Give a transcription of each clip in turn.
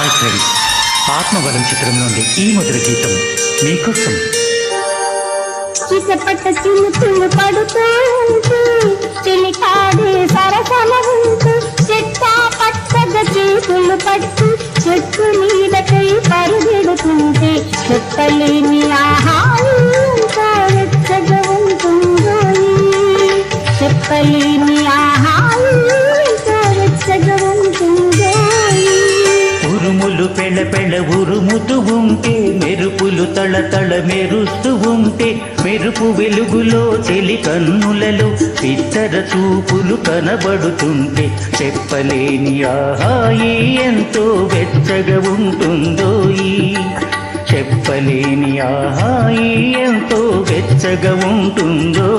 Hi friends, ఆత్మబలం చిత్రం నుండి ఈ మధుర గీతం మీకోసం. చిటపట చినుకులు పడుతూ ఉంటూ చిలికాడే సరసన ఉంటూ చెట్టా పట్టగా చేతులు పట్టు చెట్టు నీడకై పరుగెడుతుంటే చెప్పలేని ఆహారం ఎంత వెచ్చగా ఉంటుందో, చెప్పలేని ఆహారం ఎంత వెచ్చగా ఉంటుందో. ఉరుములు పెళ పెళ ఉరుముతూ ఉంటే, మెరుపులు తళతళ మెరుస్తూ ఉంటే, మెరుపు వెలుగులో చెలి కన్నులలో ఇతర చూపులు కనబడుతుంటే చెప్పలేని ఆహాయి ఎంతో వెచ్చగా ఉంటుందో, చెప్పలేని ఆహాయి ఎంతో వెచ్చగా ఉంటుందో.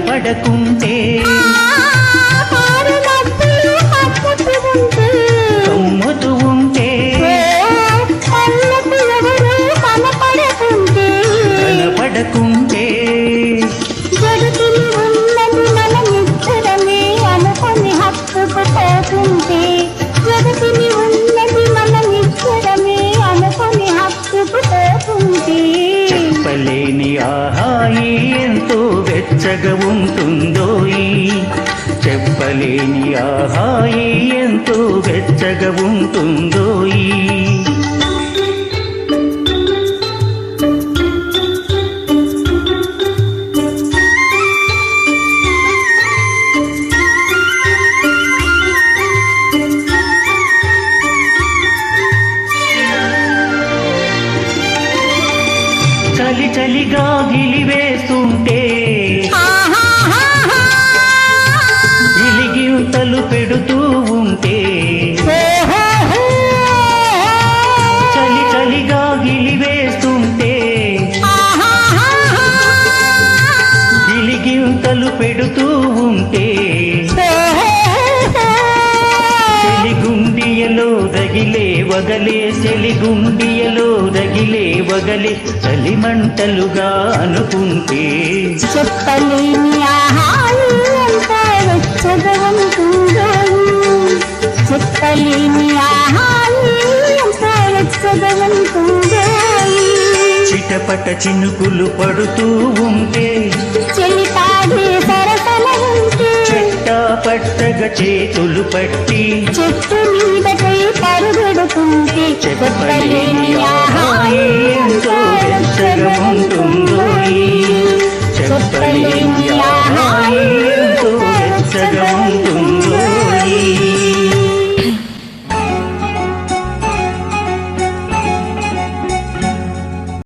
పడకుంటే కమ్ముతూ ఉంటే కనపడకుంటే జగతిని ఉన్నది మన నిశ్చరమే అనుకుని హత్తుకుపోతుంటే, జగతిని ఉన్నది మన నిశ్చరమే అనుకుని హత్తుకుపోతుంటే చెప్పలేని ఆహాయి ఎంతో వెచ్చగా ఉంటుందో, చెప్పలేని ఆహాయి ఎంతో వెచ్చగా ఉంటుందో. చలి చలిగా గిలివేస్తుంటే, గిలిగింతలు పెడుతూ ఉంటే, చలి చలిగా గిలివేస్తుంటే, గిలిగింతలు పెడుతూ ఉంటే, చెలిగుండియలో రగిలే వగలే, చెలిగుండియలో రగిలే వగలే చలిమంటలుగా అనుకుంటే చెప్పలేని ఆహారం ఎంత వెచ్చగా ఉంటుందో, చెప్పలేని ఆహారం ఎంత వెచ్చగా ఉంటుందో. చిటపట చినుకులు పడుతూ ఉంటే, చెలికాడే సరసన ఉంటే చెట్టా పట్టగా చేతులు పట్టి చెట్టు నీడకై పరుగెడుతుంటే చెప్పలేని